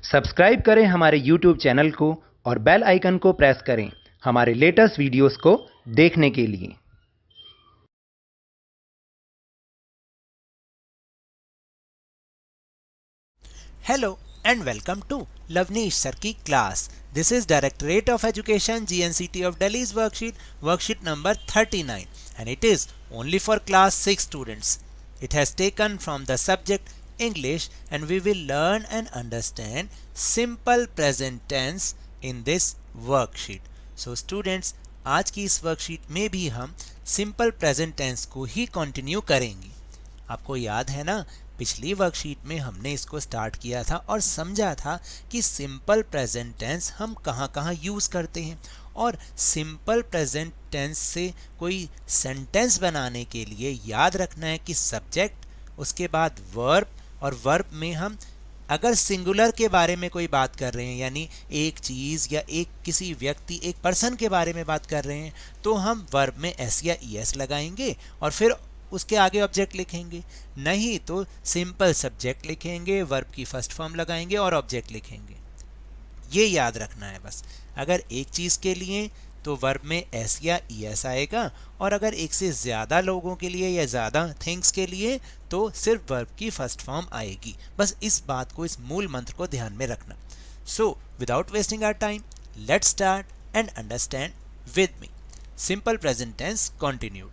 Subscribe करें हमारे YouTube channel को और बेल आइकन को प्रेस करें हमारे लेटेस्ट वीडियोस को देखने के लिए। Hello and welcome to Lavneesh Sir की class. This is Directorate of Education GNCT of Delhi's worksheet number 39 and it is only for class 6 students. It has taken from the subject English and we will learn and understand simple present tense in this worksheet. So students, आज की इस worksheet में भी हम simple present tense को ही continue करेंगे। आपको याद है ना, पिछली वर्कशीट में हमने इसको स्टार्ट किया था और समझा था कि सिंपल प्रेजेंट टेंस हम कहाँ यूज़ करते हैं और सिंपल प्रेजेंट टेंस से कोई सेंटेंस बनाने के लिए याद रखना है कि सब्जेक्ट, उसके बाद वर्ब, और वर्ब में हम अगर सिंगुलर के बारे में कोई बात कर रहे हैं यानी एक चीज़ या एक किसी व्यक्ति, एक पर्सन के बारे में बात कर रहे हैं तो हम वर्ब में एस या ई एस लगाएंगे और फिर उसके आगे ऑब्जेक्ट लिखेंगे। नहीं तो सिंपल सब्जेक्ट लिखेंगे, वर्ब की फर्स्ट फॉर्म लगाएंगे और ऑब्जेक्ट लिखेंगे। ये याद रखना है बस। अगर एक चीज़ के लिए तो वर्ब में एस या ई एस आएगा और अगर एक से ज़्यादा लोगों के लिए या ज़्यादा थिंग्स के लिए तो सिर्फ वर्ब की फर्स्ट फॉर्म आएगी। बस इस बात को, इस मूल मंत्र को ध्यान में रखना। So without wasting our time, let's start and understand with me. Simple present tense continued.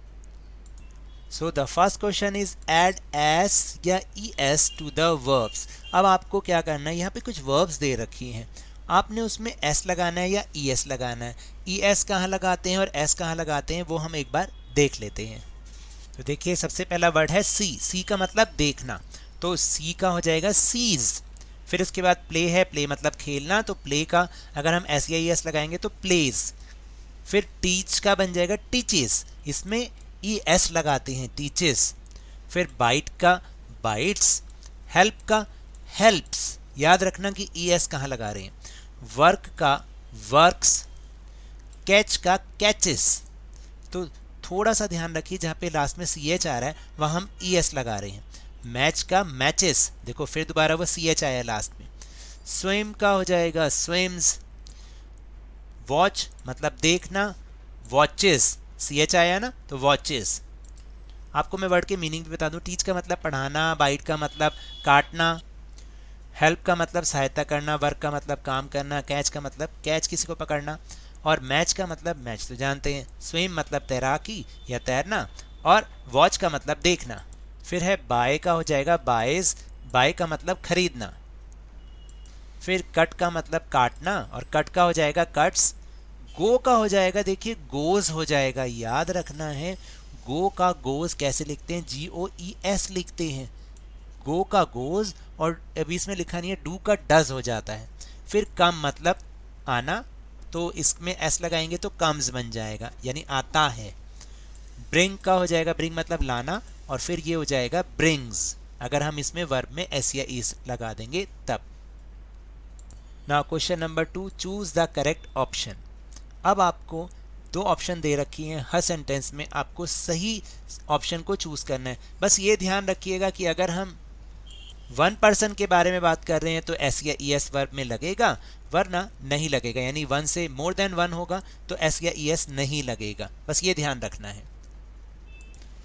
So the first question is add s या es to the verbs। अब आपको क्या करना है, यहाँ पे कुछ verbs दे रखी हैं, आपने उसमें s लगाना है या es लगाना है। es कहाँ लगाते हैं और s कहाँ लगाते हैं वो हम एक बार देख लेते हैं। तो देखिए सबसे पहला वर्ड है सी का मतलब देखना, तो सी का हो जाएगा सीज। फिर उसके बाद प्ले है, प्ले मतलब खेलना, तो प्ले का अगर हम s या es लगाएंगे तो प्लेज। फिर टीच का बन जाएगा टीचेस, इसमें ई एस लगाते हैं टीचेस। फिर बाइट का बाइट्स, हेल्प का हेल्प्स, याद रखना कि ई एस कहाँ लगा रहे हैं। वर्क का वर्क्स, कैच का कैचेस, तो थोड़ा सा ध्यान रखिए जहाँ पे लास्ट में सी एच आ रहा है वहाँ हम ई एस लगा रहे हैं। मैच का मैचेस, देखो फिर दोबारा वो सी एच आया लास्ट में। स्विम का हो जाएगा स्विम्स। वॉच मतलब देखना, वॉचेस, सी एच आया ना तो वॉचेस। आपको मैं वर्ड के मीनिंग भी बता दूं। टीच का मतलब पढ़ाना, बाइट का मतलब काटना, हेल्प का मतलब सहायता करना, वर्क का मतलब काम करना, कैच का मतलब कैच किसी को पकड़ना, और मैच का मतलब मैच तो जानते हैं, स्विम मतलब तैराकी या तैरना, और वॉच का मतलब देखना। फिर है बाय का हो जाएगा बायज, बाय का मतलब खरीदना। फिर कट का मतलब काटना और कट का हो जाएगा कट्स। गो का हो जाएगा, देखिए गोज हो जाएगा, याद रखना है गो का गोज कैसे लिखते हैं, GOES लिखते हैं, गो का गोज, और अभी इसमें लिखा नहीं है डू का डज हो जाता है। फिर कम मतलब आना, तो इसमें एस लगाएंगे तो कम्स बन जाएगा यानी आता है। ब्रिंग का हो जाएगा, ब्रिंग मतलब लाना, और फिर ये हो जाएगा ब्रिंग्स अगर हम इसमें वर्ब में एस या ईस लगा देंगे तब। Now question number 2, choose the correct option. अब आपको दो ऑप्शन दे रखी हैं, हर सेंटेंस में आपको सही ऑप्शन को चूज करना है। बस ये ध्यान रखिएगा कि अगर हम वन पर्सन के बारे में बात कर रहे हैं तो एस या ई एस वर्ब में लगेगा, वरना नहीं लगेगा, यानी वन से मोर देन वन होगा तो एस या ई एस नहीं लगेगा, बस ये ध्यान रखना है।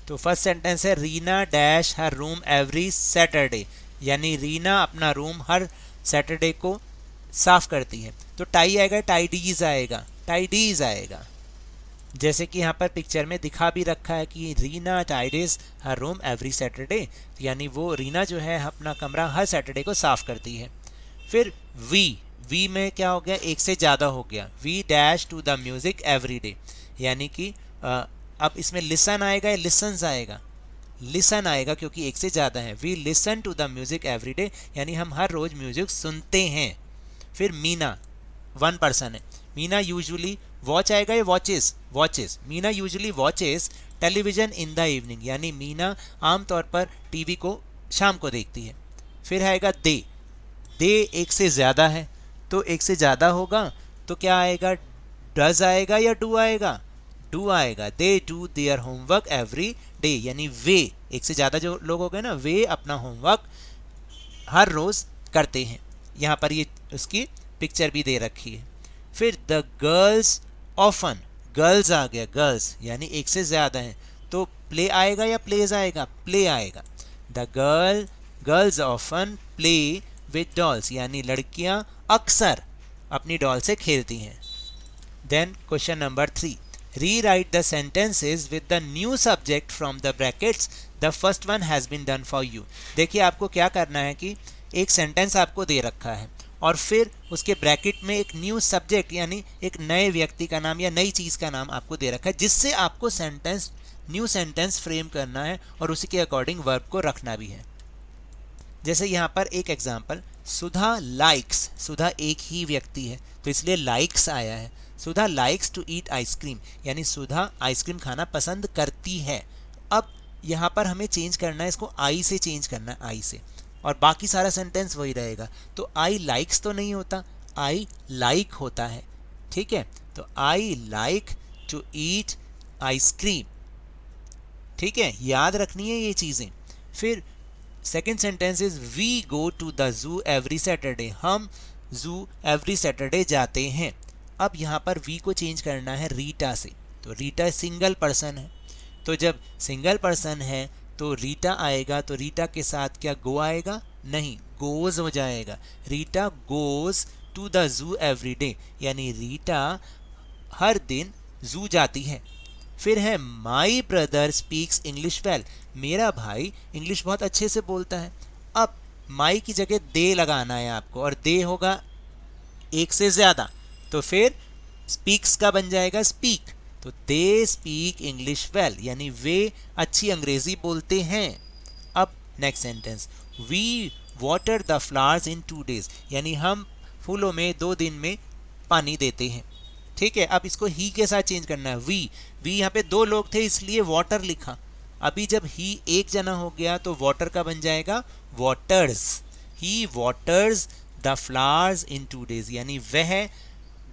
तो फर्स्ट सेंटेंस है Reena dash her room every Saturday, यानी रीना अपना रूम हर सैटरडे को साफ करती है। तो टाई आएगा, टाइडीज आएगा, टाइडीज आएगा, जैसे कि यहाँ पर पिक्चर में दिखा भी रखा है कि रीना टाइडीज हर रूम एवरी सैटरडे, यानी वो रीना जो है अपना कमरा हर सैटरडे को साफ करती है। फिर वी में क्या हो गया, एक से ज़्यादा हो गया, we dash to the music every day, यानी कि अब इसमें लिसन आएगा या लिसन्स आएगा, लिसन आएगा क्योंकि एक से ज़्यादा है। We listen to the music every day, यानी हम हर रोज़ म्यूज़िक सुनते हैं। फिर मीना वन पर्सन है, मीना यूजुअली, वॉच आएगा या watches, watches, Meena usually watches television in the evening, यानी मीना आमतौर पर टीवी को शाम को देखती है। फिर आएगा दे एक से ज़्यादा है तो एक से ज़्यादा होगा तो क्या आएगा, डज आएगा या डू आएगा, डू आएगा। They do their homework every day, यानी वे, एक से ज़्यादा जो लोग हो गए ना, वे अपना होमवर्क हर रोज़ करते हैं, यहाँ पर ये उसकी पिक्चर भी दे रखी है। फिर द गर्ल्स ऑफन, गर्ल्स आ गया, गर्ल्स यानी एक से ज़्यादा हैं, तो प्ले आएगा या प्लेज आएगा? प्ले आएगा। The girls often play with dolls, यानी लड़कियां अक्सर अपनी डॉल से खेलती हैं। Then question number 3, rewrite the sentences with the new subject from the brackets, the first one has been done for you. देखिए आपको क्या करना है कि एक सेंटेंस आपको दे रखा है और फिर उसके ब्रैकेट में एक न्यू सब्जेक्ट यानी एक नए व्यक्ति का नाम या नई चीज़ का नाम आपको दे रखा है, जिससे आपको सेंटेंस, न्यू सेंटेंस फ्रेम करना है और उसी के अकॉर्डिंग वर्ब को रखना भी है। जैसे यहाँ पर एक एग्जांपल, सुधा लाइक्स, सुधा एक ही व्यक्ति है तो इसलिए लाइक्स आया है। सुधा लाइक्स टू ईट आइसक्रीम, यानी सुधा आइसक्रीम खाना पसंद करती है। अब यहाँ पर हमें चेंज करना है, इसको आई से चेंज करना है, आई से, और बाकी सारा सेंटेंस वही रहेगा। तो आई लाइक्स तो नहीं होता, आई लाइक होता है। ठीक है, तो I like to eat ice cream. ठीक है, याद रखनी है ये चीज़ें। फिर second sentence is we go to the zoo every Saturday, हम जू एवरी सैटरडे जाते हैं। अब यहाँ पर वी को चेंज करना है रीटा से, तो रीटा सिंगल पर्सन है, तो जब सिंगल पर्सन है तो रीटा आएगा, तो रीटा के साथ क्या गो आएगा? नहीं, गोज हो जाएगा। Rita goes to the zoo every day, यानी रीटा हर दिन जू जाती है। फिर है my brother speaks English well, मेरा भाई इंग्लिश बहुत अच्छे से बोलता है। अब माई की जगह दे लगाना है आपको, और दे होगा एक से ज़्यादा, तो फिर स्पीक्स का बन जाएगा स्पीक, तो दे स्पीक इंग्लिश वेल, यानी वे अच्छी अंग्रेजी बोलते हैं। अब next sentence, we water the flowers in 2 days, यानी हम फूलों में 2 दिन में पानी देते हैं। ठीक है, अब इसको ही के साथ चेंज करना है, वी यहाँ पे 2 लोग थे इसलिए वाटर लिखा। अभी जब ही एक जना हो गया तो वाटर का बन जाएगा waters, he waters the flowers in 2 days, यानी वह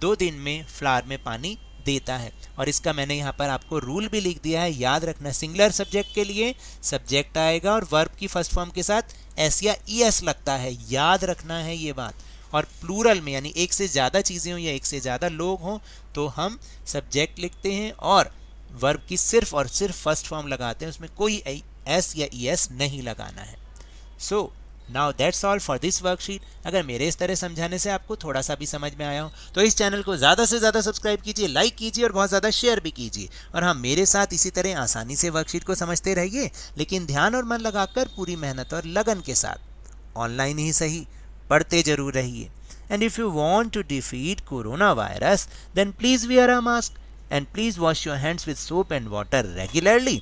2 दिन में फ्लावर में पानी देता है। और इसका मैंने यहाँ पर आपको रूल भी लिख दिया है, याद रखना। सिंगुलर सब्जेक्ट के लिए सब्जेक्ट आएगा और वर्ब की फर्स्ट फॉर्म के साथ एस या ई एस लगता है, याद रखना है ये बात। और प्लूरल में यानी एक से ज़्यादा चीज़ें हों या एक से ज़्यादा लोग हों तो हम सब्जेक्ट लिखते हैं और वर्ब की सिर्फ और सिर्फ फर्स्ट फॉर्म लगाते हैं, उसमें कोई एस या ई एस नहीं लगाना है। So now that's all for this worksheet. अगर मेरे इस तरह समझाने से आपको थोड़ा सा भी समझ में आया हो तो इस चैनल को ज़्यादा से ज़्यादा सब्सक्राइब कीजिए, लाइक कीजिए और बहुत ज़्यादा शेयर भी कीजिए। और हाँ, मेरे साथ इसी तरह आसानी से वर्कशीट को समझते रहिए, लेकिन ध्यान और मन लगाकर पूरी मेहनत और लगन के साथ। ऑनलाइन ही सही, पढ़ते जरूर रहिए। And if you want to defeat coronavirus, then please wear a mask and please wash your hands with soap and water regularly.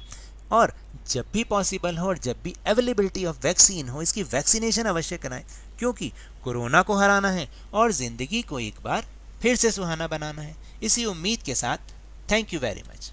और जब भी पॉसिबल हो और जब भी अवेलेबिलिटी ऑफ वैक्सीन हो, इसकी वैक्सीनेशन अवश्य कराएं, क्योंकि कोरोना को हराना है और ज़िंदगी को एक बार फिर से सुहाना बनाना है। इसी उम्मीद के साथ थैंक यू वेरी मच।